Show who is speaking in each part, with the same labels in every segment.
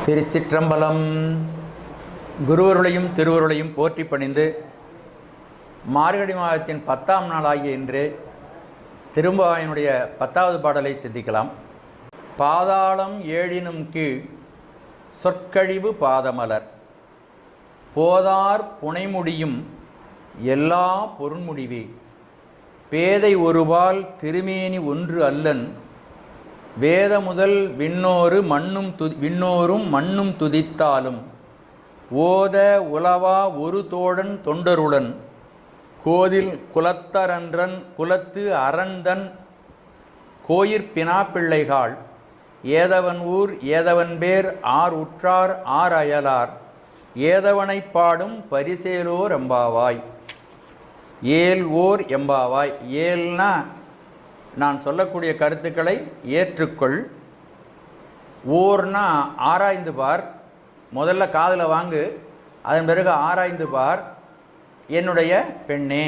Speaker 1: திருச்சிற்றம்பலம். குருவருளையும் திருவருளையும் போற்றி பணிந்து மார்கழி மாதத்தின் 10ஆம் நாளாகிய இன்று திரும்பாவையினுடைய 10வது பாடலை சிந்திக்கலாம். பாதாளம் ஏழினும் கீழ் சொற்கழிவு பாதமலர் போதார் புனைமுடியும் எல்லா பொருண்முடிவே பேதை ஒருவால் திருமேனி ஒன்று அல்லன் வேத முதல் விண்ணோரும் மண்ணும் துதித்தாலும் ஓத உலவா ஒரு தோழன் தொண்டருடன் கோதில் குலத்தரன்றன் குலத்து அரண்தன் கோயிற்பினாப்பிள்ளைகாள் ஏதவன் ஊர் ஏதவன் பேர் ஆர் உற்றார் ஆர் அயலார் ஏதவனைப் பாடும் பரிசேலோர் எம்பாவாய். ஏல் ஓர் எம்பாவாய். ஏல்னா நான் சொல்லக்கூடிய கருத்துக்களை ஏற்றுக்கொள். ஓர்னா ஆராய்ந்து பார். முதல்ல காதில் வாங்கு, அதன் பிறகு ஆராய்ந்து பார் என்னுடைய பெண்ணே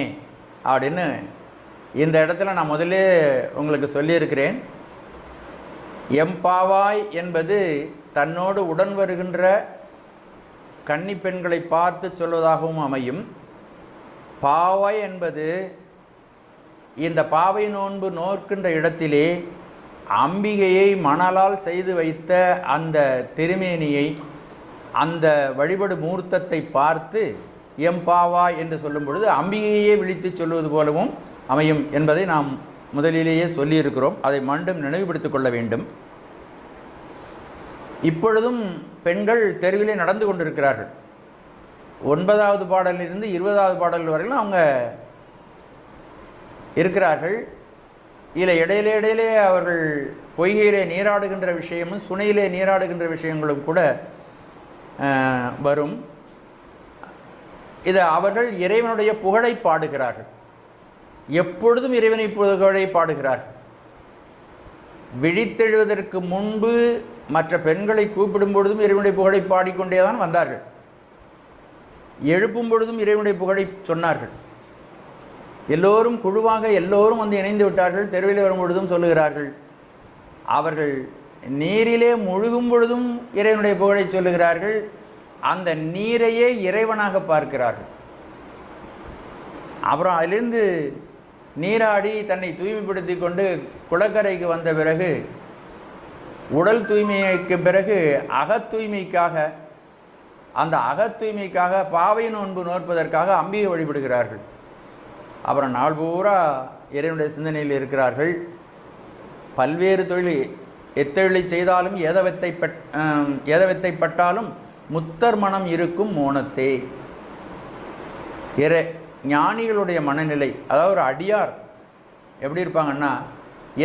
Speaker 1: அப்படின்னு இந்த இடத்துல நான் முதலே உங்களுக்கு சொல்லியிருக்கிறேன். எம்பாவாய் என்பது தன்னோடு உடன் வருகின்ற கன்னி பெண்களை பார்த்து சொல்வதாகவும் அமையும். பாவாய் என்பது இந்த பாவை நோன்பு நோக்கின்ற இடத்திலே அம்பிகையை மணலால் செய்து வைத்த அந்த திருமேனியை, அந்த வழிபடு மூர்த்தத்தை பார்த்து எம்பாவாய் என்று சொல்லும் பொழுது அம்பிகையே விழித்து சொல்வது போலவும் அமையும் என்பதை நாம் முதலிலேயே சொல்லியிருக்கிறோம். அதை மீண்டும் நினைவுபடுத்திக் கொள்ள வேண்டும். இப்பொழுதும் பெண்கள் தெருவிலே நடந்து கொண்டிருக்கிறார்கள். 9வது பாடலிலிருந்து 20வது பாடல் வரையிலும் அவங்க இருக்கிறார்கள். இதில் இடையிலே அவர்கள் பொய்கையிலே நீராடுகின்ற விஷயமும் சுனையிலே நீராடுகின்ற விஷயங்களும் கூட வரும். இது அவர்கள் இறைவனுடைய புகழை பாடுகிறார்கள். எப்பொழுதும் இறைவனை புகழை பாடுகிறார்கள். விழித்தெழுவதற்கு முன்பு மற்ற பெண்களை கூப்பிடும் பொழுதும் இறைவனுடைய புகழை பாடிக்கொண்டே தான் வந்தார்கள். எழுப்பும் பொழுதும் இறைவனுடைய புகழை சொன்னார்கள். எல்லோரும் குழுவாக எல்லோரும் வந்து இணைந்து விட்டார்கள். தெருவில் வரும் பொழுதும் சொல்லுகிறார்கள். அவர்கள் நீரிலே முழுகும் பொழுதும் இறைவனுடைய புகழை சொல்லுகிறார்கள். அந்த நீரையே இறைவனாக பார்க்கிறார்கள். அப்புறம் அதிலிருந்து நீராடி தன்னை தூய்மைப்படுத்தி கொண்டு குளக்கரைக்கு வந்த பிறகு உடல் தூய்மைக்கு பிறகு அகத்தூய்மைக்காக, அந்த அகத்தூய்மைக்காக பாவை நோன்பு நோற்பதற்காக அம்பிகை வழிபடுகிறார்கள். அப்புறம் நாள் பூரா இறைவனுடைய சிந்தனையில் இருக்கிறார்கள். பல்வேறு தொழில் எத்தொழிலை செய்தாலும் ஏதவத்தை பட்டாலும் முத்தர் மனம் இருக்கும் மோனத்தே. ஞானிகளுடைய மனநிலை, அதாவது ஒரு அடியார் எப்படி இருப்பாங்கன்னா,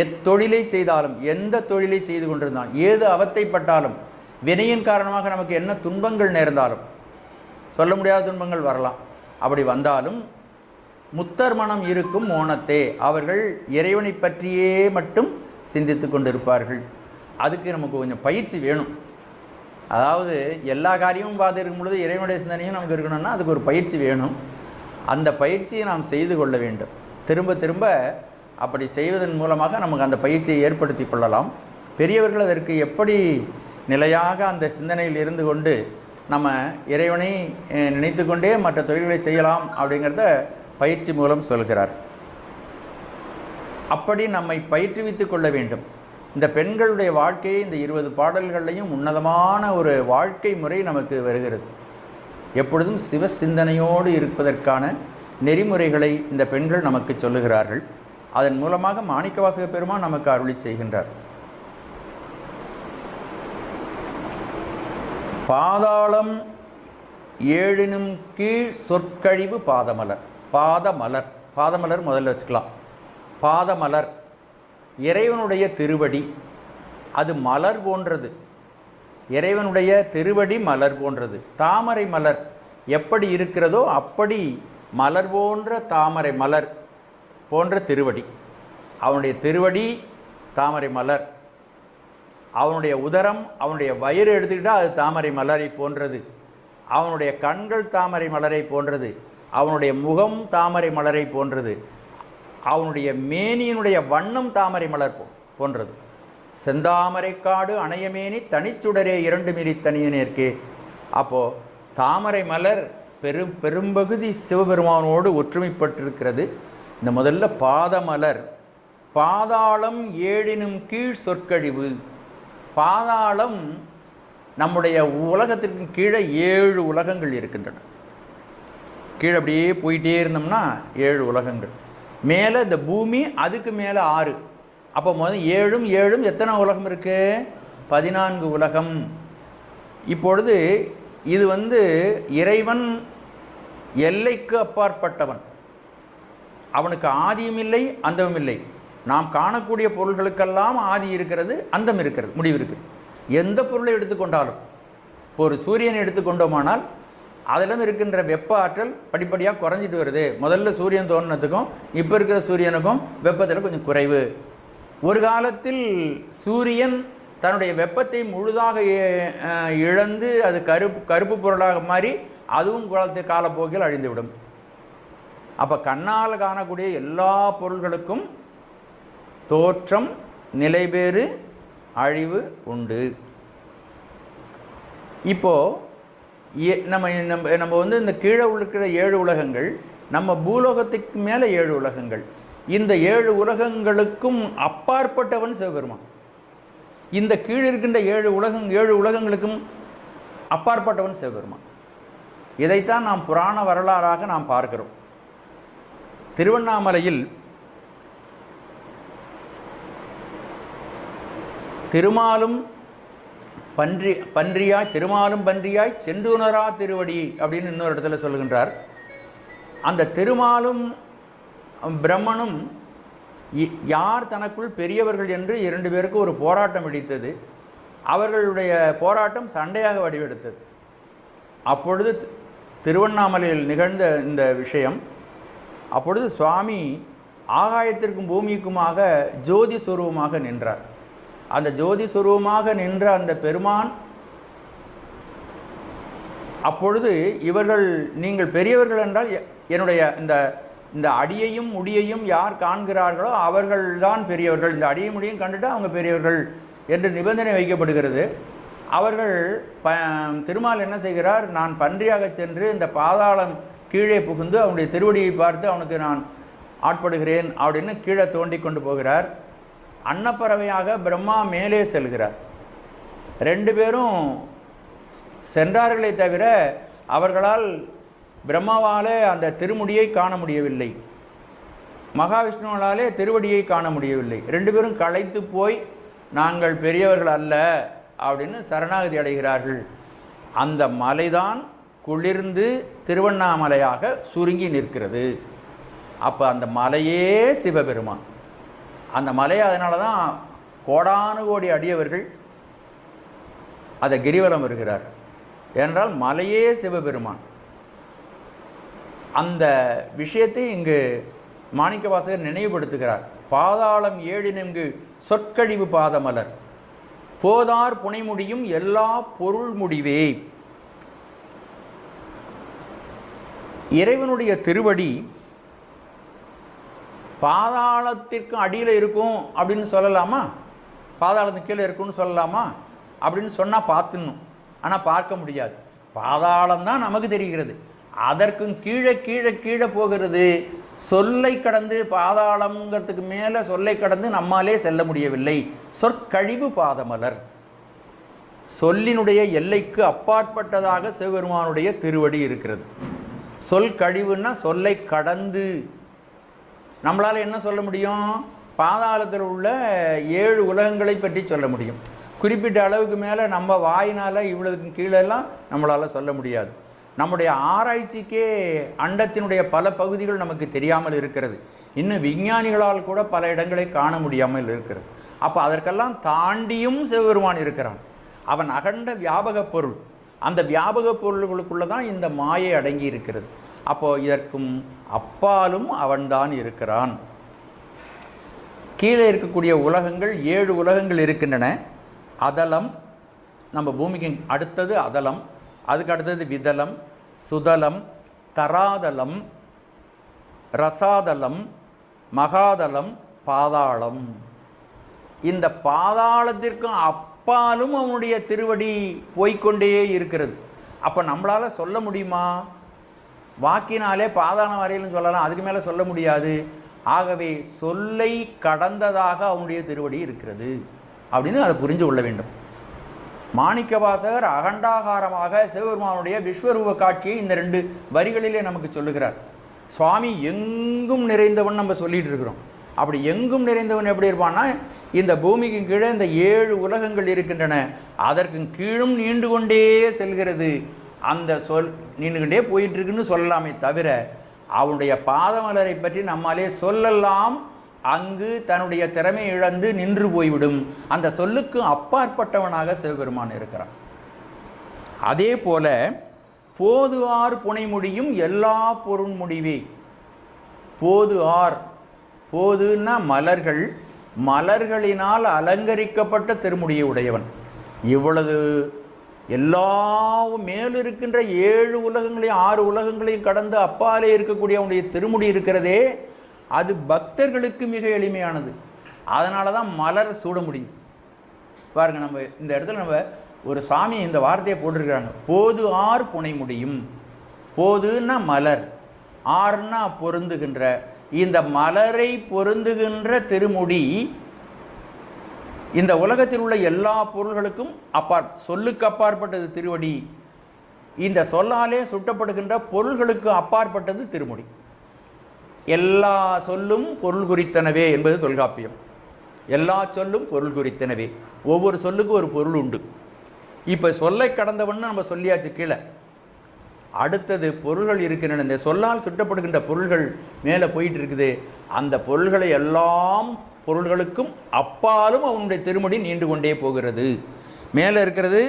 Speaker 1: எத்தொழிலை செய்தாலும் எந்த தொழிலை செய்து கொண்டிருந்தாலும் ஏது அவத்தைப்பட்டாலும் வினையின் காரணமாக நமக்கு என்ன துன்பங்கள் நேர்ந்தாலும், சொல்ல முடியாத துன்பங்கள் வரலாம், அப்படி வந்தாலும் முத்தர் மனம் இருக்கும் மோனத்தே அவர்கள் இறைவனை பற்றியே மட்டும் சிந்தித்து கொண்டிருப்பார்கள். அதுக்கு நமக்கு கொஞ்சம் பயிற்சி வேணும். அதாவது எல்லா காரியமும் பார்த்து இருக்கும் பொழுது இறைவனுடைய சிந்தனையும் நமக்கு இருக்கணும்னா அதுக்கு ஒரு பயிற்சி வேணும். அந்த பயிற்சியை நாம் செய்து கொள்ள வேண்டும். திரும்ப திரும்ப அப்படி செய்வதன் மூலமாக நமக்கு அந்த பயிற்சியை ஏற்படுத்தி கொள்ளலாம். பெரியவர்கள் அதற்கு எப்படி நிலையாக அந்த சிந்தனையில் இருந்து கொண்டு நம்ம இறைவனை நினைத்து கொண்டே மற்ற தொழில்களை செய்யலாம் அப்படிங்கிறத பயிற்சி மூலம் சொல்கிறார். அப்படி நம்மை பயிற்றுவித்து கொள்ள வேண்டும். இந்த பெண்களுடைய வாழ்க்கையை இந்த 20 பாடல்களையும் உன்னதமான ஒரு வாழ்க்கை முறை நமக்கு வருகிறது. எப்பொழுதும் சிவ சிந்தனையோடு இருப்பதற்கான நெறிமுறைகளை இந்த பெண்கள் நமக்கு சொல்லுகிறார்கள். அதன் மூலமாக மாணிக்கவாசக பெருமான் நமக்கு அருளி செய்கின்றார். பாதாளம் ஏழினும் கீழ் சொற்கழிவு பாதமலர். பாதமலர் முதல்ல வச்சுக்கலாம். பாதமலர் இறைவனுடைய திருவடி, அது மலர் போன்றது. இறைவனுடைய திருவடி மலர் போன்றது. தாமரை மலர் எப்படி இருக்கிறதோ அப்படி மலர் போன்ற தாமரை மலர் போன்ற திருவடி. அவனுடைய திருவடி தாமரை மலர். அவனுடைய உதரம், அவனுடைய வயிறு எடுத்துக்கிட்டால் அது தாமரை மலரை போன்றது. அவனுடைய கண்கள் தாமரை மலரை போன்றது. அவனுடைய முகம் தாமரை மலரை போன்றது. அவனுடைய மேனியினுடைய வண்ணம் தாமரை மலர் போன்றது. செந்தாமரைக்காடு அணையமேனி தனிச்சுடரே 2 மிரி தனியனேற்கே. அப்போது தாமரை மலர் பெரும்பகுதி சிவபெருமானோடு ஒற்றுமைப்பட்டிருக்கிறது. இந்த முதல்ல பாதமலர், பாதாளம் 7 கீழ் சொற்கழிவு. பாதாளம் நம்முடைய உலகத்திற்கு கீழே 7 உலகங்கள் இருக்கின்றன. கீழே அப்படியே போயிட்டே இருந்தோம்னா 7 உலகங்கள். மேலே இந்த பூமி, அதுக்கு மேலே 6. அப்போ முதல் 7 7 எத்தனை உலகம் இருக்குது? 14 உலகம். இப்பொழுது இது இறைவன் எல்லைக்கு அப்பாற்பட்டவன். அவனுக்கு ஆதியும் இல்லை, அந்தமும் இல்லை. நாம் காணக்கூடிய பொருள்களுக்கெல்லாம் ஆதி இருக்கிறது, அந்தம் இருக்கிறது, முடிவு இருக்குது. எந்த பொருளை எடுத்துக்கொண்டாலும், இப்போ ஒரு சூரியனை எடுத்துக்கொண்டோமானால் அதிலும் இருக்கின்ற வெப்ப ஆற்றல் படிப்படியாக குறைஞ்சிட்டு வருது. முதல்ல சூரியன் தோன்றினதுக்கும் இப்போ இருக்கிற சூரியனுக்கும் வெப்பத்தில் கொஞ்சம் குறைவு. ஒரு காலத்தில் சூரியன் தன்னுடைய வெப்பத்தை முழுதாக இழந்து அது கருப்பு பொருளாக மாறி அதுவும் காலப்போக்கில் அழிந்துவிடும். அப்போ கண்ணால் காணக்கூடிய எல்லா பொருள்களுக்கும் தோற்றம், நிலைபேறு, அழிவு உண்டு. இப்போது நம்ம இந்த கீழே இருக்கிற 7 உலகங்கள், நம்ம பூலோகத்துக்கு மேலே 7 உலகங்கள். இந்த 7 உலகங்களுக்கும் அப்பாற்பட்டவன் சிவபெருமான். இந்த கீழே இருக்கின்ற 7 உலகங்களுக்கும் அப்பாற்பட்டவன் சிவபெருமான். இதைத்தான் நாம் புராண வரலாறாக நாம் பார்க்கிறோம். திருவண்ணாமலையில் திருமாலும் பன்றியாய் சென்றுணரா திருவடி அப்படின்னு இன்னொரு இடத்துல சொல்லுகின்றார். அந்த திருமாலும் பிரம்மனும் யார் தனக்குள் பெரியவர்கள் என்று 2 பேருக்கு ஒரு போராட்டம் வெடித்தது. அவர்களுடைய போராட்டம் சண்டையாக வடிவெடுத்தது. அப்பொழுது திருவண்ணாமலையில் நிகழ்ந்த இந்த விஷயம், அப்பொழுது சுவாமி ஆகாயத்திற்கும் பூமிக்குமாக ஜோதி சுரூபமாக நின்றார். அந்த ஜோதி சுரூபமாக நின்ற அந்த பெருமான் அப்பொழுது இவர்கள், நீங்கள் பெரியவர்கள் என்றால் என்னுடைய இந்த அடியையும் முடியையும் யார் காண்கிறார்களோ அவர்கள்தான் பெரியவர்கள். இந்த அடியும் முடியும் கண்டுட்டு அவங்க பெரியவர்கள் என்று நிபந்தனை வைக்கப்படுகிறது. அவர்கள் திருமால் என்ன செய்கிறார்? நான் பன்றியாக சென்று இந்த பாதாளம் கீழே புகுந்து அவனுடைய திருவடியை பார்த்து அவனுக்கு நான் ஆட்படுகிறேன் அப்படின்னு கீழே தோண்டி கொண்டு போகிறார். அன்னப்பறவையாக பிரம்மா மேலே செல்கிறார். 2 பேரும் சென்றார்களே தவிர அவர்களால் பிரம்மாவாலே அந்த திருமுடியை காண முடியவில்லை, மகாவிஷ்ணுவாலே திருவடியை காண முடியவில்லை. 2 பேரும் களைத்து போய் நாங்கள் பெரியவர்கள் அல்ல அப்படின்னு சரணாகதி அடைகிறார்கள். அந்த மலைதான் குளிர்ந்து திருவண்ணாமலையாக சுருங்கி நிற்கிறது. அப்போ அந்த மலையே சிவபெருமான். அந்த மலையை அதனால தான் கோடானு கோடி அடியவர்கள் அதை கிரிவலம் வருகிறார். ஏனென்றால் மலையே சிவபெருமான். அந்த விஷயத்தை இங்கு மாணிக்கவாசகர் நினைவுபடுத்துகிறார். பாதாளம் 7 சொற்கழிவு பாதமலர் போதார் புனைமுடியும் எல்லா பொருள் முடிவே. இறைவனுடைய திருவடி பாதாளத்திற்கு அடியில் இருக்கும் அப்படின்னு சொல்லலாமா? பாதாளத்துக்கு கீழே இருக்குன்னு சொல்லலாமா? அப்படின்னு சொன்னால் பார்த்துடணும். ஆனால் பார்க்க முடியாது. பாதாளம் தான் நமக்கு தெரிகிறது. அதற்கும் கீழே கீழே கீழே போகிறது. சொல்லை கடந்து, பாதாளங்கிறதுக்கு மேலே சொல்லை கடந்து நம்மாலே செல்ல முடியவில்லை. சொற்கழிவு பாதமலர். சொல்லினுடைய எல்லைக்கு அப்பாற்பட்டதாக சிவபெருமானுடைய திருவடி இருக்கிறது. சொல் கழிவுன்னா சொல்லை கடந்து. நம்மளால் என்ன சொல்ல முடியும்? பாதாளத்தில் உள்ள 7 உலகங்களை பற்றி சொல்ல முடியும். குறிப்பிட்ட அளவுக்கு மேலே நம்ம வாயினால் இவ்வளவுக்கு கீழெல்லாம் நம்மளால் சொல்ல முடியாது. நம்முடைய ஆராய்ச்சிக்கே அண்டத்தினுடைய பல பகுதிகள் நமக்கு தெரியாமல் இருக்கிறது. இன்னும் விஞ்ஞானிகளால் கூட பல இடங்களை காண முடியாமல் இருக்கிறது. அப்போ அதற்கெல்லாம் தாண்டியும் சிவபெருமான் இருக்கிறான். அவன் அகண்ட வியாபக பொருள். அந்த வியாபக பொருள்களுக்குள்ளே தான் இந்த மாயை அடங்கி இருக்கிறது. அப்போது இதற்கும் அப்பாலும் அவன்தான் இருக்கிறான். கீழே இருக்கக்கூடிய உலகங்கள் 7 உலகங்கள் இருக்கின்றன. அதலம், நம்ம பூமிக்கு அடுத்தது அதலம், அதுக்கு அடுத்தது விதலம், சுதலம், தராதலம், ரசாதலம், மகாதலம், பாதாளம். இந்த பாதாளத்திற்கும் அப்பாலும் அவனுடைய திருவடி போய்கொண்டே இருக்கிறது. அப்போ நம்மளால் சொல்ல முடியுமா? வாக்கினாலே பாதாளம் வரையிலும் சொல்லலாம், அதுக்கு மேலே சொல்ல முடியாது. ஆகவே சொல்லை கடந்ததாக அவனுடைய திருவடி இருக்கிறது அப்படின்னு அதை புரிஞ்சு கொள்ள வேண்டும். மாணிக்கவாசகர் அகண்டாகாரமாக சிவபெருமானுடைய விஸ்வரூப காட்சியை இந்த 2 வரிகளிலே நமக்கு சொல்லுகிறார். சுவாமி எங்கும் நிறைந்தவன் நம்ம சொல்லிட்டு இருக்கிறோம். அப்படி எங்கும் நிறைந்தவன் எப்படி இருப்பான்னா, இந்த பூமிக்கு கீழே இந்த 7 உலகங்கள் இருக்கின்றன, அதற்கு கீழும் நீண்டு கொண்டே செல்கிறது. அந்த சொல் நீண்டுகிட்டே போயிட்டு இருக்குன்னு சொல்லலாமே தவிர அவனுடைய பாதமலரை பற்றி நம்மாலே சொல்லலாம். அங்கு தன்னுடைய திறமை இழந்து நின்று போய்விடும். அந்த சொல்லுக்கு அப்பாற்பட்டவனாக சிவபெருமான் இருக்கிறான். அதே போல போது ஆர் புனைமுடியும் எல்லா பொருள் முடிவே. போது ஆர், போதுன்னா மலர்கள், மலர்களினால் அலங்கரிக்கப்பட்ட திருமுடியை உடையவன். இவ்வளவு எல்லா மேல் இருக்கின்ற 7 உலகங்களையும் 6 உலகங்களையும் கடந்து அப்பாலே இருக்கக்கூடிய அவனுடைய திருமுடி இருக்கிறதே, அது பக்தர்களுக்கு மிக எளிமையானது. அதனால தான் மலர் சூட முடியும். பாருங்க, நம்ம இந்த இடத்துல நம்ம ஒரு சாமி இந்த வார்த்தையை போட்டிருக்கிறாங்க, போது ஆர் புனை முடியும். போதுன்னா மலர், ஆர்னா பொருந்துகின்ற. இந்த மலரை பொருந்துகின்ற திருமுடி இந்த உலகத்தில் உள்ள எல்லா பொருள்களுக்கும் சொல்லுக்கு அப்பாற்பட்டது திருவடி. இந்த சொல்லாலே சுட்டப்படுகின்ற பொருள்களுக்கு அப்பாற்பட்டது திருமுடி. எல்லா சொல்லும் பொருள் குறித்தனவே என்பது தொல்காப்பியம். எல்லா சொல்லும் பொருள் குறித்தனவே. ஒவ்வொரு சொல்லுக்கு ஒரு பொருள் உண்டு. இப்போ சொல்லை கடந்தவன்னு நம்ம சொல்லியாச்சு கீழே. அடுத்தது பொருள்கள் இருக்கின்றன. இந்த சொல்லால் சுட்டப்படுகின்ற பொருள்கள் மேலே போயிட்டு இருக்குது. அந்த பொருள்களை எல்லாம் பொருள்களுக்கும் அப்பாலும் அவனுடைய திருமுடி நீண்டு கொண்டே போகிறது. மேலே இருக்கிறது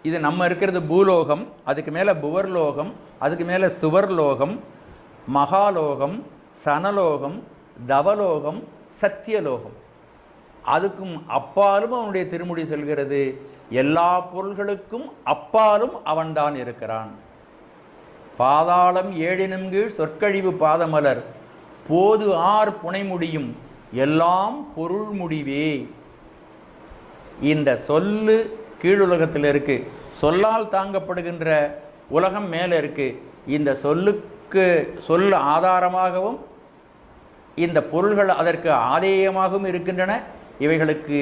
Speaker 1: இது நம்ம இருக்கிறது பூலோகம், அதுக்கு மேலே புவர்லோகம், அதுக்கு மேலே சுவர்லோகம், மகாலோகம், சனலோகம், தவலோகம், சத்தியலோகம். அதுக்கும் அப்பாலும் அவனுடைய திருமுடி செல்கிறது. எல்லா பொருள்களுக்கும் அப்பாலும் அவன்தான் இருக்கிறான். பாதாளம் 7 கீழ் சொற்கழிவு பாதமலர் போது ஆர் புனைமுடியும் எல்லாம் பொருள் முடிவே. இந்த சொல்லு கீழுலகத்தில் இருக்கு, சொல்லால் தாங்கப்படுகின்ற உலகம் மேலே இருக்கு. இந்த சொல்லுக்கு சொல் ஆதாரமாகவும் இந்த பொருள்கள் அதற்கு ஆதேயமாகவும் இருக்கின்றன. இவைகளுக்கு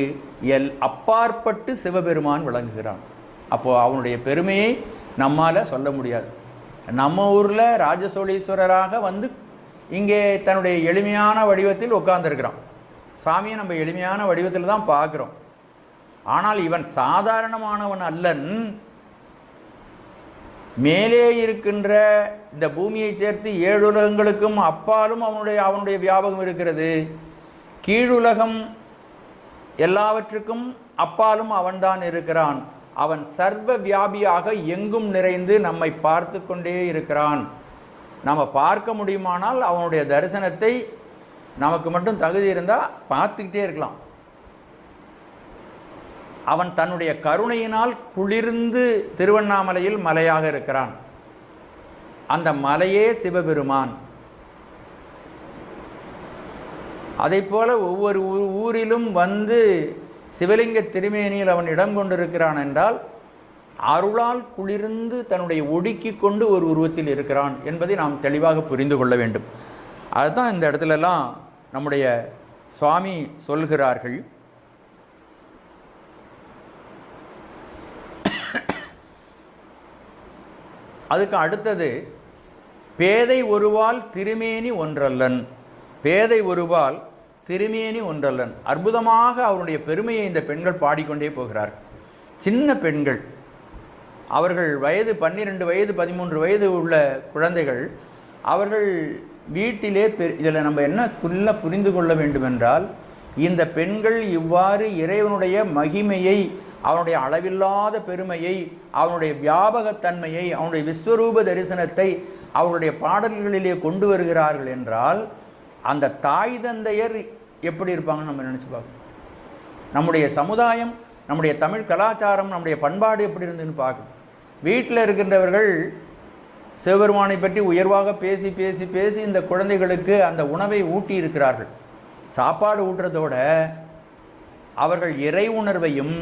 Speaker 1: அப்பாற்பட்டு சிவபெருமான் விளங்குகிறான். அப்போது அவனுடைய பெருமையை நம்மால் சொல்ல முடியாது. நம்ம ஊரில் ராஜசோழீஸ்வரராக வந்து இங்கே தன்னுடைய எளிமையான வடிவத்தில் உட்கார்ந்துருக்கிறான். சாமியை நம்ம எளிமையான வடிவத்தில் தான் பார்க்குறோம். ஆனால் இவன் சாதாரணமானவன் அல்லன். மேலே இருக்கின்ற இந்த பூமியை சேர்த்து 7 உலகங்களுக்கும் அப்பாலும் அவனுடைய வியாபகம் இருக்கிறது. கீழுலகம் எல்லாவற்றுக்கும் அப்பாலும் அவன்தான் இருக்கிறான். அவன் சர்வ வியாபியாக எங்கும் நிறைந்து நம்மை பார்த்து கொண்டே இருக்கிறான். நம்ம பார்க்க முடியுமானால் அவனுடைய தரிசனத்தை நமக்கு மட்டும் தகுதி இருந்தால் பார்த்துக்கிட்டே இருக்கலாம். அவன் தன்னுடைய கருணையினால் குளிர்ந்து திருவண்ணாமலையில் மலையாக இருக்கிறான். அந்த மலையே சிவபெருமான். அதை போல ஒவ்வொரு ஊரிலும் வந்து சிவலிங்க திருமேனியில் அவன் இடம் கொண்டிருக்கிறான் என்றால் அருளால் குளிர்ந்து தன்னுடைய ஒடுக்கி கொண்டு ஒரு உருவத்தில் இருக்கிறான் என்பதை நாம் தெளிவாக புரிந்து கொள்ள வேண்டும். அதுதான் இந்த இடத்துலலாம் நம்முடைய சுவாமி சொல்கிறார்கள். அதுக்கு அடுத்தது பேதை ஒருவால் திருமேனி ஒன்றல்லன். பேதை ஒருவால் திருமேனி ஒன்றல்லன். அற்புதமாக அவருடைய பெருமையை இந்த பெண்கள் பாடிக்கொண்டே போகிறார்கள். சின்ன பெண்கள், அவர்கள் வயது 12 வயது 13 வயது உள்ள குழந்தைகள். அவர்கள் வீட்டிலே இதில் நம்ம என்ன புரிந்து கொள்ள வேண்டும் என்றால், இந்த பெண்கள் இவ்வாறு இறைவனுடைய மகிமையை, அவனுடைய அளவில்லாத பெருமையை, அவனுடைய வியாபகத்தன்மையை, அவனுடைய விஸ்வரூப தரிசனத்தை அவருடைய பாடல்களிலே கொண்டு வருகிறார்கள் என்றால் அந்த தாய் தந்தையர் எப்படி இருப்பாங்கன்னு நம்ம நினச்சி பார்க்கணும். நம்முடைய சமுதாயம், நம்முடைய தமிழ் கலாச்சாரம், நம்முடைய பண்பாடு எப்படி இருந்துன்னு பார்க்கணும். வீட்டில் இருக்கின்றவர்கள் சிவபெருமானை பற்றி உயர்வாக பேசி பேசி பேசி இந்த குழந்தைகளுக்கு அந்த உணவை ஊட்டி இருக்கிறார்கள். சாப்பாடு ஊட்டுறதோட அவர்கள் இறை உணர்வையும்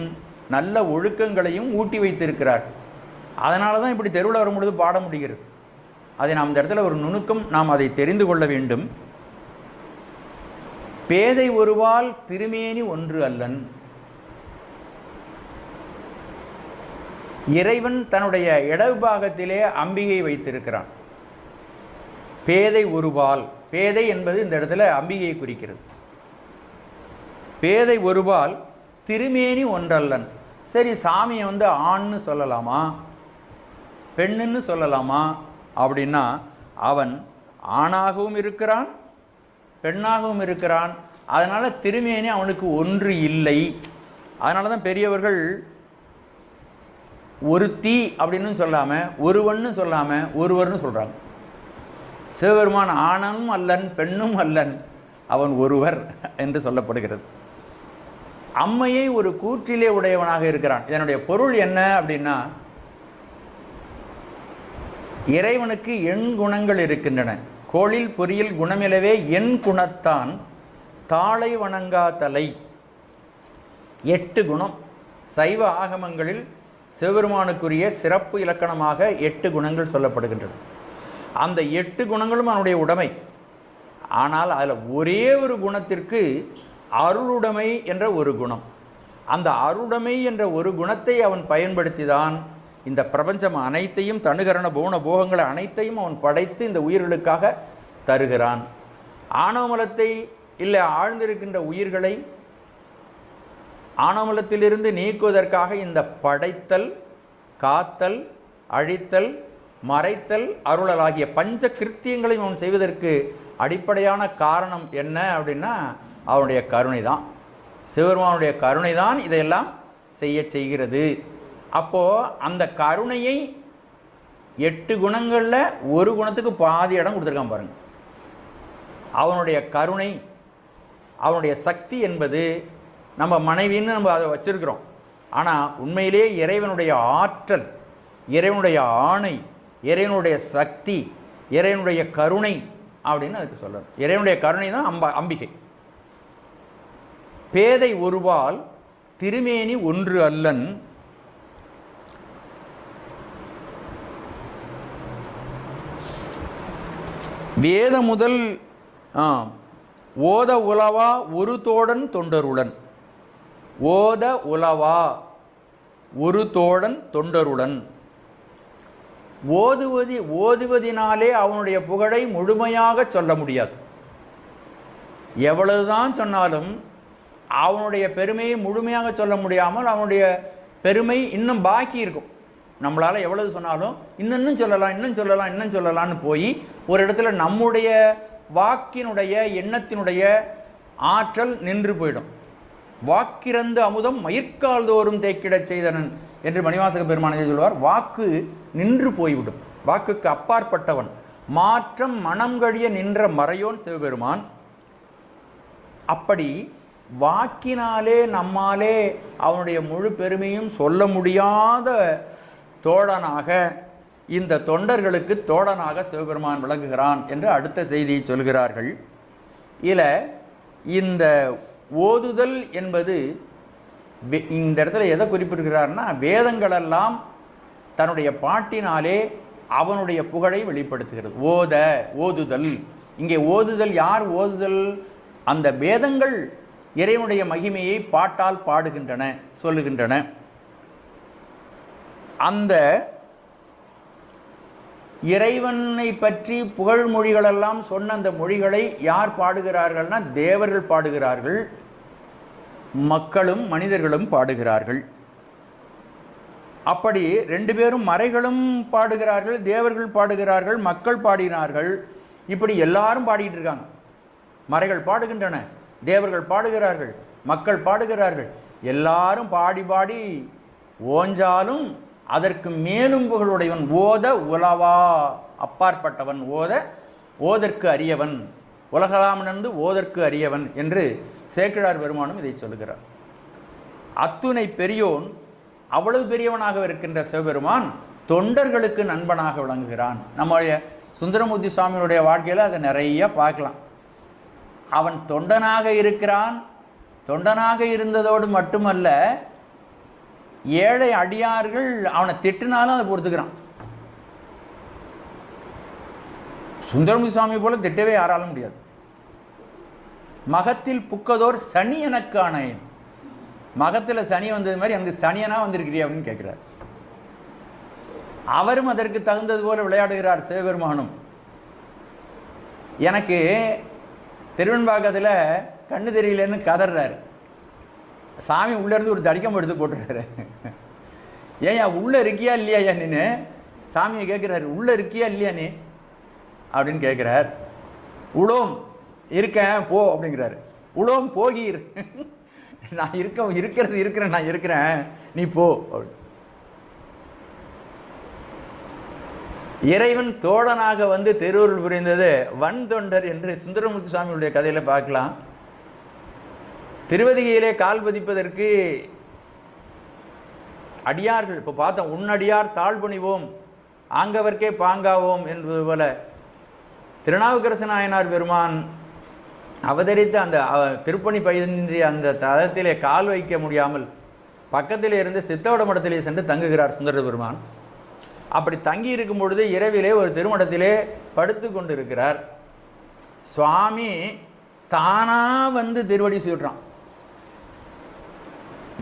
Speaker 1: நல்ல ஒழுக்கங்களையும் ஊட்டி வைத்திருக்கிறார். அதனால தான் இப்படி தெருவில் வரும்பொழுது பாட முடிகிறது. அதை நாம் இந்த இடத்துல ஒரு நுணுக்கம் நாம் அதை தெரிந்து கொள்ள வேண்டும். பேதை ஒருவால் திருமேனி ஒன்று அல்லன். இறைவன் தன்னுடைய இடபாகத்திலே அம்பிகை வைத்திருக்கிறான். பேதை ஒருவால், பேதை என்பது இந்த இடத்துல அம்பிகையை குறிக்கிறது. பேதை ஒருவால் திருமேனி ஒன்றல்லன். சரி, சாமியை ஆண்னு சொல்லலாமா, பெண்ணுன்னு சொல்லலாமா அப்படின்னா, அவன் ஆணாகவும் இருக்கிறான், பெண்ணாகவும் இருக்கிறான். அதனால் திருமேனி அவனுக்கு ஒன்று இல்லை. அதனால தான் பெரியவர்கள் ஒருத்தி அப்படின்னு சொல்லாமல், ஒருவன்னு சொல்லாமல் ஒருவர்னு சொல்கிறாங்க. சிவபெருமான் ஆணும் அல்லன் பெண்ணும் அல்லன், அவன் ஒருவர் என்று சொல்லப்படுகிறது. அம்மையை ஒரு கூற்றிலே உடையவனாக இருக்கிறான். இதனுடைய பொருள் என்ன அப்படின்னா, இறைவனுக்கு எண் குணங்கள் இருக்கின்றன. கோளில் பொறியில் குணமிலவே எண் குணத்தான் தாளை வணங்கா தலை. 8 குணம் சைவ ஆகமங்களில் சிவபெருமானுக்குரிய சிறப்பு இலக்கணமாக 8 குணங்கள் சொல்லப்படுகின்றன. அந்த 8 குணங்களும் அவனுடைய உடைமை. ஆனால் அதில் ஒரே ஒரு குணத்திற்கு அருளுடைமை என்ற ஒரு குணம். அந்த அருளுடைமை என்ற ஒரு குணத்தை அவன் பயன்படுத்தி தான் இந்த பிரபஞ்சம் அனைத்தையும், தனுகரண புவன போகங்களை அனைத்தையும் அவன் படைத்து இந்த உயிர்களுக்காக தருகிறான். ஆணவமலத்தை இல்லை ஆழ்ந்திருக்கின்ற உயிர்களை ஆணவமலத்திலிருந்து நீக்குவதற்காக இந்த படைத்தல், காத்தல், அழித்தல், மறைத்தல், அருளல் ஆகிய பஞ்ச கிருத்தியங்களையும் அவன் செய்வதற்கு அடிப்படையான காரணம் என்ன அப்படின்னா அவனுடைய கருணை தான். சிவபெருமானுடைய கருணை தான் இதையெல்லாம் செய்கிறது. அப்போது அந்த கருணையை 8 குணங்களில் ஒரு குணத்துக்கு பாதி இடம் கொடுத்துருக்கான் பாருங்கள். அவனுடைய கருணை, அவனுடைய சக்தி என்பது நம்ம மனைவின்னு நம்ம அதை வச்சிருக்கிறோம். ஆனால் உண்மையிலேயே இறைவனுடைய ஆற்றல், இறைவனுடைய ஆணை, இறைவனுடைய சக்தி, இறைவனுடைய கருணை அப்படின்னு அதுக்கு சொல்லணும். இறைவனுடைய கருணை தான் அம்பிகை. பேதை ஒருவால் திருமேனி ஒன்று அல்லன். வேத முதல் ஓத உலவா ஒரு தோடன் தொண்டருடன். ஓத உலவா ஒரு தோடன் தொண்டருடன். ஓதுவதினாலே அவனுடைய புகழை முழுமையாக சொல்ல முடியாது. எவ்வளவுதான் சொன்னாலும் அவனுடைய பெருமையை முழுமையாக சொல்ல முடியாமல் அவனுடைய பெருமை இன்னும் பாக்கி இருக்கும். நம்மளால் எவ்வளவு சொன்னாலும் இன்னும் சொல்லலாம்னு போய் ஒரு இடத்துல நம்முடைய வாக்கினுடைய எண்ணத்தினுடைய ஆற்றல் நின்று போயிடும். வாக்கிறந்து அமுதம் மயிர்கால் தோறும் தேக்கிடச் செய்தனன் என்று மணிவாசக பெருமானை சொல்வார். வாக்கு நின்று போய்விடும். வாக்குக்கு அப்பாற்பட்டவன், மாற்றம் மனம் கழிய நின்ற மறையோன் சிவபெருமான். அப்படி வாக்கினாலே நம்மாலே அவனுடைய முழு பெருமையும் சொல்ல முடியாத தோழனாக, இந்த தொண்டர்களுக்கு தோழனாக சிவபெருமான் விளங்குகிறான் என்று அடுத்த செய்தியை சொல்கிறார்கள். இதில் இந்த ஓதுதல் என்பது இந்த இடத்துல எதை குறிப்பிடுகிறார்னா, வேதங்களெல்லாம் தன்னுடைய பாட்டினாலே அவனுடைய புகழை வெளிப்படுத்துகிறது. ஓதுதல். இங்கே ஓதுதல், யார் ஓதுதல்? அந்த வேதங்கள் இறைவனுடைய மகிமையை பாட்டால் பாடுகின்றன, சொல்லுகின்றன. அந்த இறைவனை பற்றி புகழ் மொழிகளெல்லாம் சொன்ன அந்த மொழிகளை யார் பாடுகிறார்கள்னா தேவர்கள் பாடுகிறார்கள், மக்களும் மனிதர்களும் பாடுகிறார்கள். அப்படி 2 பேரும், மறைகளும் பாடுகிறார்கள், தேவர்கள் பாடுகிறார்கள், மக்கள் பாடினார்கள். இப்படி எல்லாரும் பாடிட்டு இருக்காங்க. மறைகள் பாடுகின்றன, தேவர்கள் பாடுகிறார்கள், மக்கள் பாடுகிறார்கள். எல்லாரும் பாடி பாடி ஓஞ்சாலும் அதற்கு மேலும் புகழுடையவன் ஓத உலவா, அப்பாற்பட்டவன், ஓதற்கு அரியவன், உலகலாமனந்து ஓதற்கு அரியவன் என்று சேக்கிழார் பெருமானும் இதை சொல்லுகிறார். அத்துணை பெரியோன், அவ்வளவு பெரியவனாக இருக்கின்ற சிவபெருமான் தொண்டர்களுக்கு நண்பனாக விளங்குகிறான். நம்முடைய சுந்தரமூர்த்தி சுவாமியுடைய வாழ்க்கையில் அதை நிறைய பார்க்கலாம். அவன் தொண்டனாக இருக்கிறான், தொண்டனாக இருந்ததோடு மட்டுமல்ல, ஏழை அடியார்கள் அவனை திட்டினாலும் அதை பொறுத்துக்கிறான். சுந்தரமூர்த்தி சுவாமி போல திட்டவே யாராலும் முடியாது. மகத்தில் புக்கதோர் சனி எனக்கு ஆணையன். மகத்தில் சனி வந்தது மாதிரி எனக்கு சனியனா வந்திருக்கிறியா அப்படின்னு கேட்கிறார். அவரும் அதற்கு தகுந்தது போல விளையாடுகிறார் சிவபெருமானும். எனக்கு திருவெண்பாக்கத்தில் கண்ணு தெரியலன்னு கதறாரு. சாமி உள்ளேருந்து ஒரு தடிக்கம் எடுத்து போட்டுறாரு. ஏன் உள்ளே இருக்கியா இல்லையா நீன்னு சாமியை கேட்குறாரு. உள்ளே இருக்கியா இல்லையா நீ அப்படின்னு கேட்குறார். உளோம் இருக்கேன் போ அப்படிங்கிறாரு. உளோம் போகீர், நான் இருக்கிறேன் நான் இருக்கிறேன் நீ போ. இறைவன் தோழனாக வந்து திருவருள் புரிந்தது வன் தொண்டர் என்று சுந்தரமூர்த்தி சுவாமியுடைய கதையில் பார்க்கலாம். திருவதிகையிலே கால் பதிப்பதற்கு அடியார்கள் இப்போ பார்த்தோம். உன்னடியார் தாழ்பணிவோம் ஆங்கவர்க்கே பாங்காவோம் என்பது போல திருநாவுக்கரசு நாயனார் பெருமான் அவதரித்த அந்த திருப்பணி பயின்றிய அந்த தளத்திலே கால் வைக்க முடியாமல் பக்கத்திலே இருந்து சித்தவட மடத்திலே சென்று தங்குகிறார் சுந்தர பெருமான். அப்படி தங்கி இருக்கும் பொழுது இரவிலே ஒரு திருமடத்திலே படுத்து கொண்டிருக்கிறார். சுவாமி தானா வந்து திருவடி சூட்டுறான்.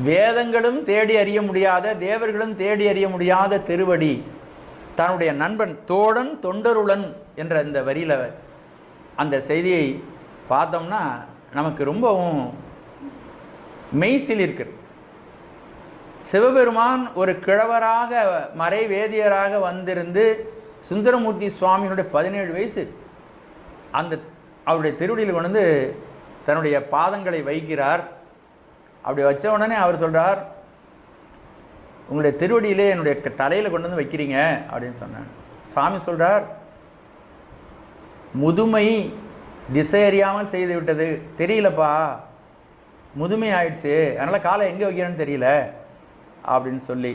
Speaker 1: வேதங்களும் தேடி அறிய முடியாத, தேவர்களும் தேடி அறிய முடியாத திருவடி தன்னுடைய நண்பன் தோழன் தொண்டருளன் என்ற இந்த வரியில் அந்த செய்தியை பார்த்தோம்னா நமக்கு ரொம்பவும் மெய்சில் இருக்கு. சிவபெருமான் ஒரு கிழவராக மறை வேதியராக வந்திருந்து சுந்தரமூர்த்தி சுவாமியினுடைய 17 வயசு அந்த அவருடைய திருவடியில் கொண்டு வந்து தன்னுடைய பாதங்களை வைக்கிறார். அப்படி வச்ச உடனே அவர் சொல்கிறார், உங்களுடைய திருவடியிலே என்னுடைய தலையில் கொண்டு வந்து வைக்கிறீங்க அப்படின்னு சொன்னார். சுவாமி சொல்கிறார், முதுமை திசை அறியாமல் செய்து விட்டது, தெரியலப்பா, முதுமை ஆயிடுச்சு, அதனால் காலை எங்கே வைக்கிறேன்னு தெரியல அப்படின்னு சொல்லி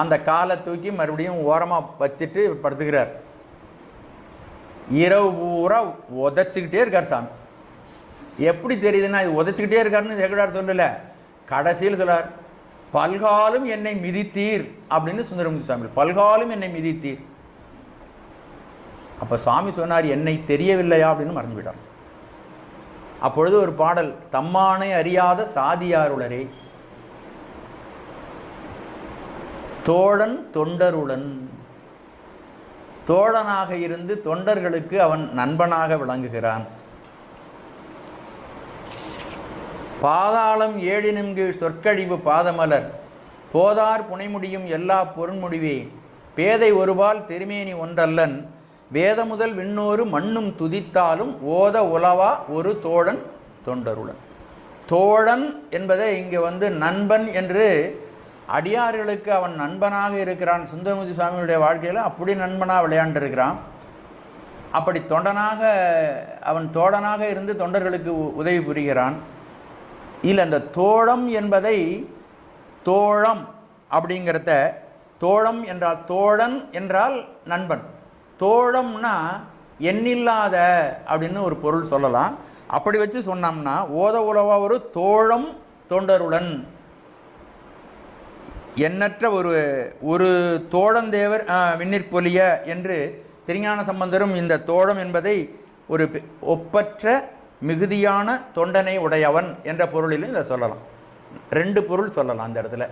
Speaker 1: அந்த காலை தூக்கி மறுபடியும் ஓரமாக வச்சுட்டு படுத்துக்கிறார். இரவு பூரா உதச்சிக்கிட்டே இருக்கார் சாமி. எப்படி தெரியுதுன்னா இது உதச்சிக்கிட்டே இருக்காருன்னு ஜெகடார் சொல்லலை, கடைசியில் சொல்றார், பல்காலும் என்னை மிதித்தீர் அப்படின்னு சுந்தரமூர்த்தி சுவாமி, பல்காலும் என்னை மிதித்தீர். அப்போ சுவாமி சொன்னார், என்னை தெரியவில்லையா அப்படின்னு மறந்து விட்டார். அப்பொழுது ஒரு பாடல், தம்மானை அறியாத சாதியாருளரே தோழன் தொண்டருடன். தோழனாக இருந்து தொண்டர்களுக்கு அவன் நண்பனாக விளங்குகிறான். பாதாளம் ஏழினும் கீழ் சொற்கழிவு பாதமலர் போதார் புனைமுடியும் எல்லா பொருண்முடிவே பேதை ஒருபால் திருமேனி ஒன்றல்லன் வேத முதல் விண்ணோரு மண்ணும் துதித்தாலும் ஓத உலவா ஒரு தோழன் தொண்டருடன். தோழன் என்பதை இங்கே வந்து நண்பன் என்று அடியார்களுக்கு அவன் நண்பனாக இருக்கிறான். சுந்தரமூர்த்தி சுவாமியுடைய வாழ்க்கையில் அப்படி நண்பனாக விளையாண்டிருக்கிறான். அப்படி தொண்டனாக அவன் தோழனாக இருந்து தொண்டர்களுக்கு உதவி புரிகிறான். இல்லை, அந்த தோழம் என்பதை தோழம் அப்படிங்கிறத, தோழம் என்றால் தோழன் என்றால் நண்பன், தோழம்னா எண்ணில்லாத அப்படின்னு ஒரு பொருள் சொல்லலாம். அப்படி வச்சு சொன்னோம்னா ஓத உலவா ஒரு தோழம் தொண்டருடன், எண்ணற்ற ஒரு தோழந்தேவர் விண்ணிற்பொலிய என்று திருஞான சம்பந்தரும் இந்த தோழம் என்பதை ஒரு ஒப்பற்ற மிகுதியான தொண்டனை உடையவன் என்ற பொருளிலும் இதை சொல்லலாம். 2 பொருள் சொல்லலாம் அந்த இடத்துல.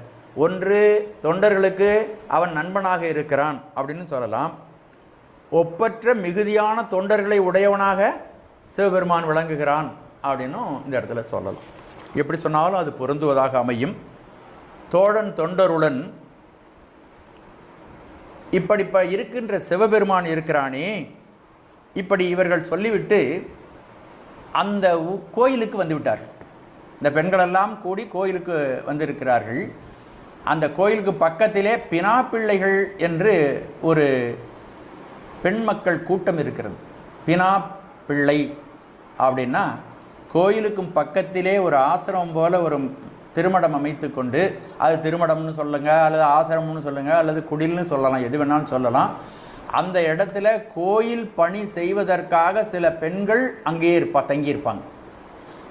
Speaker 1: ஒன்று, தொண்டர்களுக்கு அவன் நண்பனாக இருக்கிறான் அப்படின்னு சொல்லலாம். ஒப்பற்ற மிகுதியான தொண்டர்களை உடையவனாக சிவபெருமான் விளங்குகிறான் அப்படின்னும் இந்த இடத்துல சொல்லலாம். எப்படி சொன்னாலும் அது பொருந்துவதாக அமையும். தோழன் தொண்டருடன் இப்படி இருக்கின்ற சிவபெருமான் இருக்கிறானே, இப்படி இவர்கள் சொல்லிவிட்டு அந்த கோயிலுக்கு வந்து விட்டார். இந்த பெண்களெல்லாம் கூடி கோயிலுக்கு வந்திருக்கிறார்கள். அந்த கோயிலுக்கு பக்கத்திலே பினாப்பிள்ளைகள் என்று ஒரு பெண் மக்கள் கூட்டம் இருக்கிறது. பினாப்பிள்ளை அப்படின்னா கோயிலுக்கும் பக்கத்திலே ஒரு ஆசிரமம் போல ஒரு திருமடம் அமைத்து கொண்டு, அது திருமடம்னு சொல்லுங்கள், அல்லது ஆசிரமம்னு சொல்லுங்கள், அல்லது குடில்னு சொல்லலாம், எது வேணாலும் சொல்லலாம். அந்த இடத்துல கோயில் பணி செய்வதற்காக சில பெண்கள் அங்கேயே தங்கியிருப்பாங்க.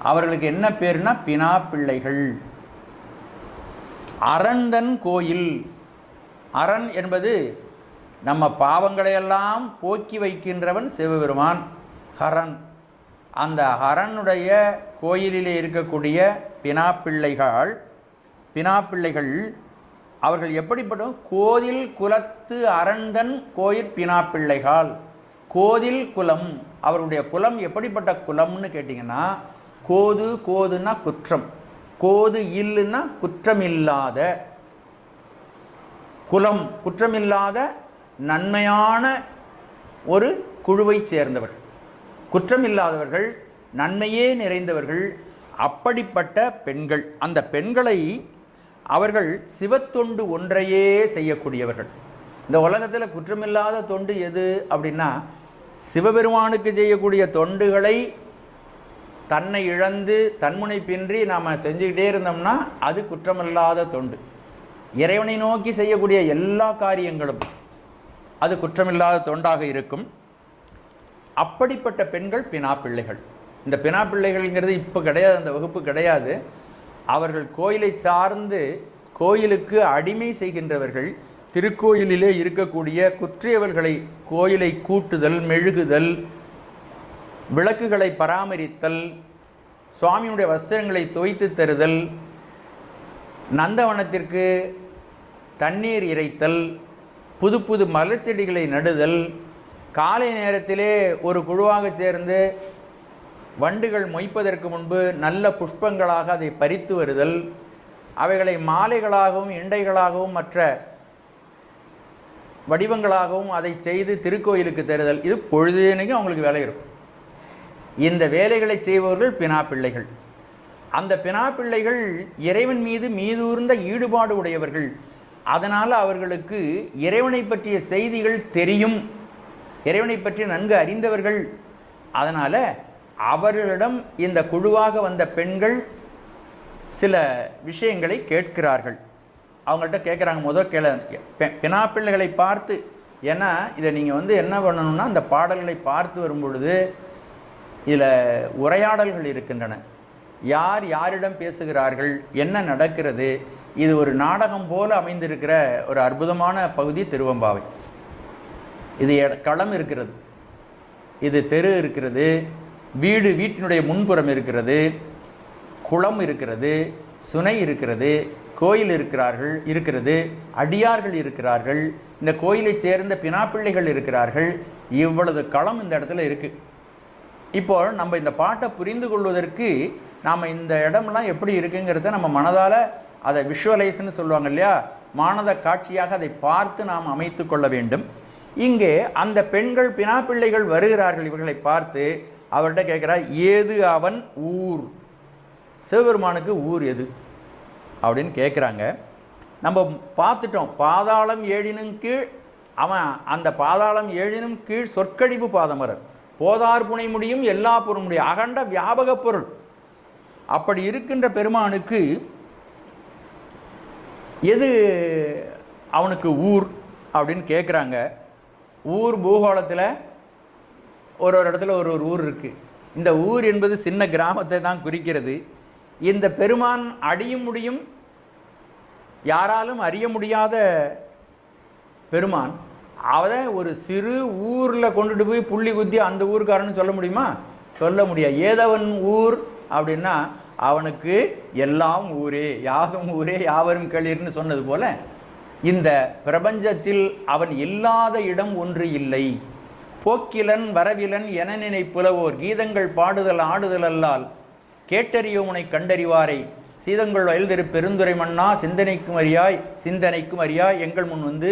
Speaker 1: அவர்களுக்கு என்ன பேருனா பினா பிள்ளைகள். அரண்தன் கோயில். அரண் என்பது நம்ம பாவங்களையெல்லாம் போக்கி வைக்கின்றவன் சிவபெருமான் ஹரன். அந்த ஹரனுடைய கோயிலிலே இருக்கக்கூடிய பினாப்பிள்ளைகள் அவர்கள் எப்படிப்பட்ட கோதில் குலத்து அரண்தன் கோயில் பினாப்பிள்ளைகள். கோதில் குலம், அவருடைய குலம் எப்படிப்பட்ட குலம்னு கேட்டிங்கன்னா, கோதுன்னா குற்றம், கோது இல்லுன்னா குற்றமில்லாத குலம், குற்றமில்லாத நன்மையான ஒரு குழுவை சேர்ந்தவர்கள், குற்றமில்லாதவர்கள், நன்மையே நிறைந்தவர்கள். அப்படிப்பட்ட பெண்கள், அந்த பெண்களை அவர்கள் சிவத்தொண்டு ஒன்றையே செய்யக்கூடியவர்கள். இந்த உலகத்தில் குற்றமில்லாத தொண்டு எது அப்படின்னா, சிவபெருமானுக்கு செய்யக்கூடிய தொண்டுகளை தன்னை இழந்து தன்முனைப்பின்றி நாம் செஞ்சுக்கிட்டே இருந்தோம்னா அது குற்றமில்லாத தொண்டு. இறைவனை நோக்கி செய்யக்கூடிய எல்லா காரியங்களும் அது குற்றமில்லாத தொண்டாக இருக்கும். அப்படிப்பட்ட பெண்கள் பினாப்பிள்ளைகள். இந்த பினாப்பிள்ளைகள்ங்கிறது இப்போ கிடையாது, அந்த வகுப்பு கிடையாது. அவர்கள் கோயிலை சார்ந்து கோயிலுக்கு அடிமை செய்கின்றவர்கள். திருக்கோயிலிலே இருக்கக்கூடிய குற்றியவர்களை கோயிலை கூட்டுதல், மெழுகுதல், விளக்குகளை பராமரித்தல், சுவாமியுடைய வஸ்திரங்களை தோய்த்து தருதல், நந்தவனத்திற்கு தண்ணீர் இறைத்தல், புது புது மலர் செடிகளை நடுதல், காலை நேரத்திலே ஒரு குழுவாக சேர்ந்து வண்டுகள் மொய்ப்பதற்கு முன்பு நல்ல புஷ்பங்களாக அதை பறித்து வருதல், அவைகளை மாலைகளாகவும் இண்டைகளாகவும் மற்ற வடிவங்களாகவும் அதை செய்து திருக்கோயிலுக்கு தருதல். இது பொழுதுனைக்கும் அவங்களுக்கு வேலை இருக்கும். இந்த வேலைகளை செய்பவர்கள் பினாப்பிள்ளைகள். அந்த பினாப்பிள்ளைகள் இறைவன் மீது மீதூர்ந்த ஈடுபாடு உடையவர்கள். அதனால் அவர்களுக்கு இறைவனை பற்றிய செய்திகள் தெரியும், இறைவனை பற்றி நன்கு அறிந்தவர்கள். அதனால் அவர்களிடம் இந்த குழுவாக வந்த பெண்கள் சில விஷயங்களை கேட்கிறார்கள். அவங்கள்ட்ட கேட்குறாங்க, முதல் பினாப்பிள்ளைகளை பார்த்து. ஏன்னா இதை நீங்கள் என்ன பண்ணணும்னா, அந்த பாடல்களை பார்த்து வரும் பொழுது இதில் உரையாடல்கள் இருக்கின்றன. யார் யாரிடம் பேசுகிறார்கள், என்ன நடக்கிறது, இது ஒரு நாடகம் போல அமைந்திருக்கிற ஒரு அற்புதமான பகுதி திருவெம்பாவை. இது களம் இருக்கிறது, இது தெரு இருக்கிறது, வீட்டினுடைய முன்புறம் இருக்கிறது, குளம் இருக்கிறது, சுனை இருக்கிறது, கோயில் இருக்கிறது, அடியார்கள் இருக்கிறார்கள், இந்த கோயிலை சேர்ந்த பினாப்பிள்ளைகள் இருக்கிறார்கள். இவ்வளவு களம் இந்த இடத்துல இருக்குது. இப்போ நம்ம இந்த பாட்டை புரிந்து கொள்வதற்கு நாம் இந்த இடம்லாம் எப்படி இருக்குங்கிறத நம்ம மனதால் அதை விஷுவலைஸ்ன்னு சொல்லுவாங்க இல்லையா, மானத காட்சியாக அதை பார்த்து நாம் அமைத்து கொள்ள வேண்டும். இங்கே அந்த பெண்கள் பினாப்பிள்ளைகள் வருகிறார்கள். இவர்களை பார்த்து அவர்கிட்ட கேட்குறா, ஏது அவன் ஊர், சிவபெருமானுக்கு ஊர் எது அப்படின்னு கேட்குறாங்க. நம்ம பார்த்துட்டோம், பாதாளம் ஏழினும் கீழ் அவன், அந்த பாதாளம் ஏழினும் கீழ் சொற்கழிவு பாதமரர், போதார் புனை முடியும் எல்லா பொருள் முடியும், அகண்ட வியாபக பொருள். அப்படி இருக்கின்ற பெருமானுக்கு எது அவனுக்கு ஊர் அப்படின்னு கேட்குறாங்க. ஊர் பூகோளத்தில் ஒரு இடத்துல ஒரு ஊர் இருக்குது. இந்த ஊர் என்பது சின்ன கிராமத்தை தான் குறிக்கிறது. இந்த பெருமான் அடியும் முடியும் யாராலும் அறிய முடியாத பெருமான், அதை ஒரு சிறு ஊரில் கொண்டுட்டு போய் புள்ளி குத்தி அந்த ஊருக்காரன்னு சொல்ல முடியுமா? சொல்ல முடியாது. ஏதவன் ஊர் அப்படின்னா அவனுக்கு எல்லாம் ஊரே, யாதும் ஊரே யாவரும் களிர்னு சொன்னது போல இந்த பிரபஞ்சத்தில் அவன் இல்லாத இடம் ஒன்று இல்லை. போக்கிலன் வரவிலன் என நினை புலவோர் கீதங்கள் பாடுதல் ஆடுதல் அல்லால் கேட்டறியோமுனை கண்டறிவாரை சீதங்கள் வயல்திரு பெருந்துரை மன்னா சிந்தனைக்கும் அறியாய் எங்கள் முன் வந்து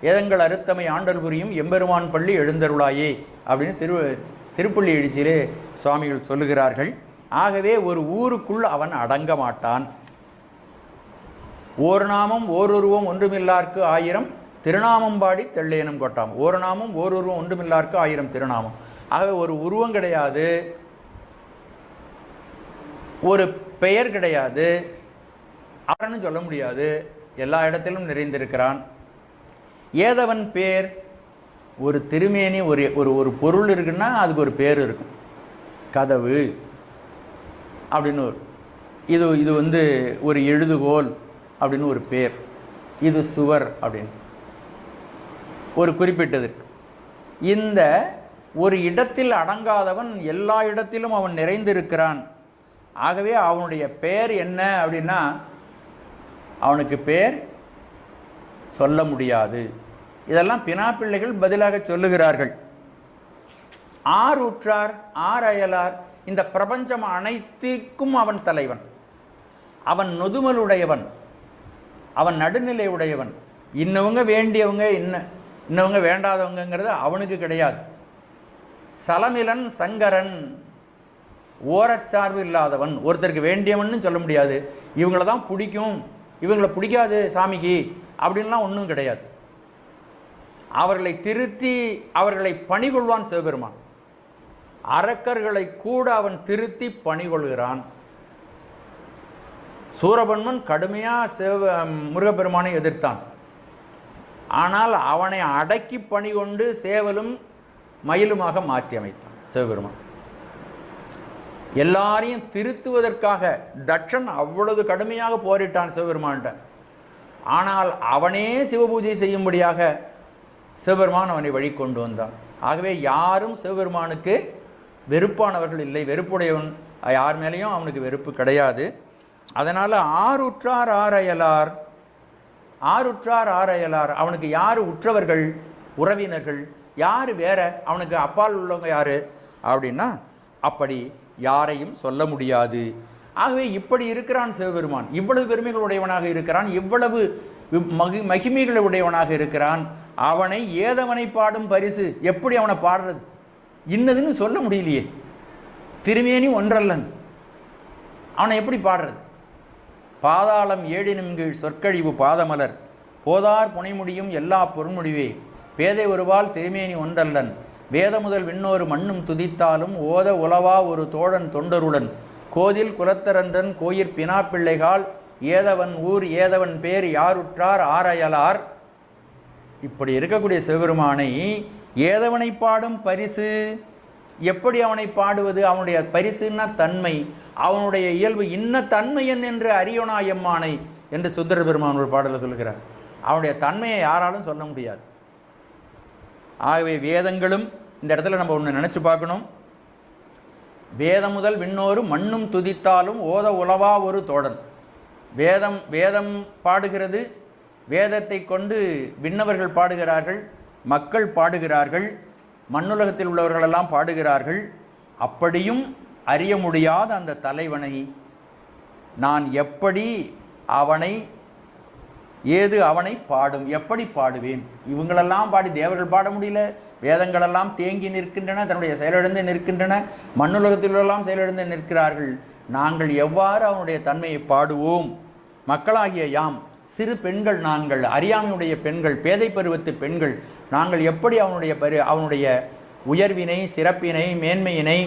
Speaker 1: ஏதங்கள் அறுத்தமை ஆண்டல் புரியும் எம்பெருமான் பள்ளி எழுந்தருளாயே அப்படின்னு திருப்பள்ளி எழுச்சியிலே சுவாமிகள் சொல்லுகிறார்கள். ஆகவே ஒரு ஊருக்குள் அவன் அடங்க மாட்டான். ஓர் நாமம் ஓருருவம் ஒன்றுமில்லார்க்கு ஆயிரம் திருநாமம் பாடி தெள்ளேனும் கொட்டாம். ஒரு நாமம் ஓருருவம் ஒன்றுமில்லார்க்கு ஆயிரம் திருநாமம். ஆகவே ஒரு உருவம் கிடையாது, ஒரு பெயர் கிடையாது, அவன்னு சொல்ல முடியாது, எல்லா இடத்திலும் நிறைந்திருக்கிறான். ஏதவன் பேர், ஒரு திருமேனி, ஒரு ஒரு பொருள் இருக்குன்னா அதுக்கு ஒரு பேர் இருக்கும். கதவு, அப்படின்னு இது வந்து ஒரு எழுதுகோல் அப்படின்னு ஒரு பேர், இது சுவர் அப்படின்னு ஒரு குறிப்பிட்டது. இந்த ஒரு இடத்தில் அடங்காதவன் எல்லா இடத்திலும் அவன் நிறைந்திருக்கிறான். ஆகவே அவனுடைய பெயர் என்ன அப்படின்னா அவனுக்கு பெயர் சொல்ல முடியாது. இதெல்லாம் பினாப்பிள்ளைகள் பதிலாக சொல்லுகிறார்கள். ஆர் உற்றார் ஆர் அயலார், இந்த பிரபஞ்சம் அனைத்திற்கும் அவன் தலைவன், அவன் நொதுமலுடையவன், அவன் நடுநிலை உடையவன். இன்னவங்க வேண்டியவங்க இன்னவங்க வேண்டாதவங்கிறது அவனுக்கு கிடையாது. சலமிலன் சங்கரன், ஓரச்சார்பு இல்லாதவன். ஒருத்தருக்கு வேண்டியவன்னு சொல்ல முடியாது, இவங்கள தான் பிடிக்கும் இவங்களை பிடிக்காது சாமிக்கு அப்படின்லாம் ஒன்றும் கிடையாது. அவர்களை திருத்தி அவர்களை பணிகொள்வான் சிவபெருமான். அரக்கர்களை கூட அவன் திருத்தி பணிகொள்கிறான். சூரபன்மன் கடுமையாக முருகப்பெருமானை எதிர்த்தான். ஆனால் அவனை அடக்கி பணி கொண்டு சேவலும் மயிலுமாக மாற்றி அமைத்தான் சிவபெருமான். எல்லாரையும் திருத்துவதற்காக தட்சன் அவ்வளவு கடுமையாக போரிட்டான் சிவபெருமான்கிட்ட. ஆனால் அவனே சிவபூஜை செய்யும்படியாக சிவபெருமான் அவனை வழி கொண்டு வந்தான். ஆகவே யாரும் சிவபெருமானுக்கு வெறுப்பானவர்கள் இல்லை. வெறுப்புடையவன் யார் மேலேயும் அவனுக்கு வெறுப்பு கிடையாது. அதனால் ஆருற்றார் ஆரையலார், ஆருற்றார் ஆரையலார், அவனுக்கு யார் உற்றவர்கள் உறவினர்கள், யார் வேற, அவனுக்கு அப்பால் உள்ளவங்க யார் அப்படின்னா அப்படி யாரையும் சொல்ல முடியாது. ஆகவே இப்படி இருக்கிறான் சிவபெருமான். இவ்வளவு பெருமைகளுடையவனாக இருக்கிறான், இவ்வளவு மகிமைகளை உடையவனாக இருக்கிறான். அவனை ஏதவனை பாடும் பரிசு, எப்படி அவனை பாடுறது, இன்னதுன்னு சொல்ல முடியலையே. திருமேனி ஒன்றல்லன், அவனை எப்படி பாடுறது? பாதாளம் ஏழினும் கீழ் சொற்கழிவு பாதமலர் போதார் புனைமுடியும் எல்லா பொருண்முடிவே பேதை ஒருவால் திருமேனி ஒன்றல்லன் வேத முதல் விண்ணோரு மண்ணும் துதித்தாலும் ஓத உலவா ஒரு தோழன் தொண்டருடன் கோதில் குலத்தரன்றன் கோயிற் பினாப்பிள்ளைகால் ஏதவன் ஊர் ஏதவன் பேர் யாருற்றார் ஆரையலார். இப்படி இருக்கக்கூடிய சிவபெருமானை ஏதவனை பாடும் பரிசு, எப்படி அவனை பாடுவது? அவனுடைய பரிசுன்னா தன்மை, அவனுடைய இயல்பு இன்ன தன்மையன் என்று அறியோனா எம்மானை என்று சுந்தர பெருமான் ஒரு பாடலில் சொல்கிறார். அவனுடைய தன்மையை யாராலும் சொல்ல முடியாது. ஆகவே வேதங்களும் இந்த இடத்துல நம்ம ஒன்று நினச்சி பார்க்கணும். வேதம் முதல் விண்ணோரு மண்ணும் துதித்தாலும் ஓத உலவா ஒரு தோழன். வேதம் பாடுகிறது, வேதத்தை கொண்டு விண்ணவர்கள் பாடுகிறார்கள், மக்கள் பாடுகிறார்கள், மண்ணுலகத்தில் உள்ளவர்களெல்லாம் பாடுகிறார்கள். அப்படியும் அறிய முடியாத அந்த தலைவனை நான் எப்படி அவனை பாடும், எப்படி பாடுவேன்? இவங்களெல்லாம் பாடி தேவர்கள் பாட முடியல, வேதங்களெல்லாம் தேங்கி நிற்கின்றன, தன்னுடைய செயலிழந்து நிற்கின்றன, மண்ணுலகத்திலெல்லாம் செயலிழந்து நிற்கிறார்கள். நாங்கள் எவ்வாறு அவனுடைய தன்மையை பாடுவோம்? மக்களாகிய யாம் சிறு பெண்கள், நாங்கள் அறியாமையுடைய பெண்கள், பேதை பருவத்து பெண்கள், நாங்கள் எப்படி அவனுடைய உயர்வினை, சிறப்பினை, மேன்மையினை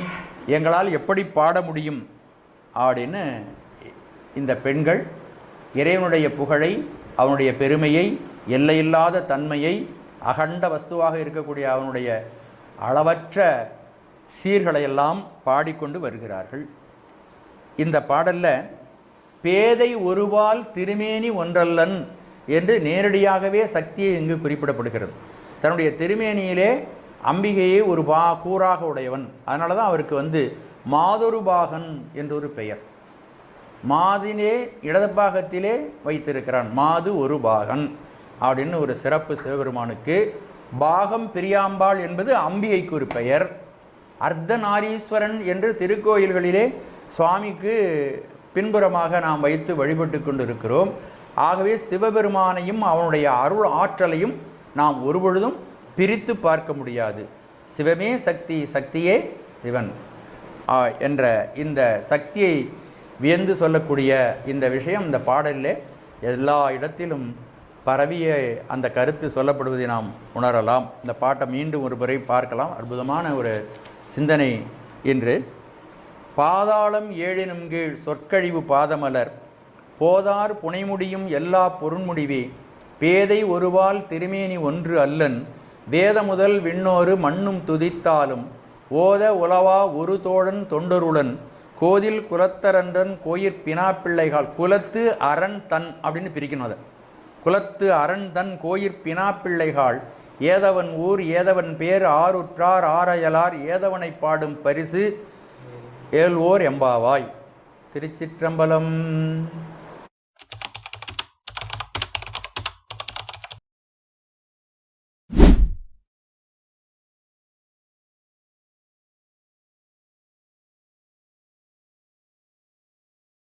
Speaker 1: எங்களால் எப்படி பாட முடியும் அப்படின்னு இந்த பெண்கள் இறைவனுடைய புகழை, அவனுடைய பெருமையை, எல்லையில்லாத தன்மையை, அகண்ட வஸ்துவாக இருக்கக்கூடிய அவனுடைய அளவற்ற சீர்களையெல்லாம் பாடிக்கொண்டு வருகிறார்கள். இந்த பாடலில் பேதை ஒருவால் திருமேனி ஒன்றல்லன் என்று நேரடியாகவே சக்தியை இங்கு குறிப்பிடப்படுகிறது. தன்னுடைய திருமேனியிலே அம்பிகையை ஒரு கூறாக உடையவன். அதனால தான் அவருக்கு மாதொரு பாகன் என்றொரு பெயர். மாதினே இடது பாகத்திலே வைத்திருக்கிறான், மாது ஒரு பாகன் அப்படின்னு ஒரு சிறப்பு சிவபெருமானுக்கு. பாகம் பிரியாம்பாள் என்பது அம்பிகைக்கு ஒரு பெயர். அர்த்தநாரீஸ்வரன் என்று திருக்கோயில்களிலே சுவாமிக்கு பின்புறமாக நாம் வைத்து வழிபட்டு கொண்டிருக்கிறோம். ஆகவே சிவபெருமானையும் அவனுடைய அருள் ஆற்றலையும் நாம் ஒருபொழுதும் பிரித்து பார்க்க முடியாது. சிவமே சக்தி, சக்தியே சிவன் என்ற இந்த சக்தியை வியந்து சொல்லக்கூடிய இந்த விஷயம் இந்த பாடலில் எல்லா இடத்திலும் பரவிய அந்த கருத்து சொல்லப்படுவதை நாம் உணரலாம். இந்த பாட்டை மீண்டும் ஒரு முறை பார்க்கலாம். அற்புதமான ஒரு சிந்தனை இன்று. பாதாளம் ஏழினும் கீழ் சொற்கழிவு பாதமலர் போதார் புனைமுடியும் எல்லா பொருண்முடிவே பேதை ஒருவால் திருமேனி ஒன்று அல்லன் வேத முதல் விண்ணோரு மண்ணும் துதித்தாலும் ஓத உலவா ஒரு தோழன் தொண்டருடன் கோதில் குலத்தரன்றன் கோயிற் பினாப்பிள்ளைகால். குலத்து அரண் தன் அப்படின்னு பிரிக்கணும் அதை. குலத்து அரண் தன் கோயிற் பினாப்பிள்ளைகால் ஏதவன் ஊர் ஏதவன் பேர் ஆருற்றார் ஆரையலார் ஏதவனை பாடும் பரிசு ஏல்வோர் எம்பாவாய். திருச்சிற்றம்பலம்.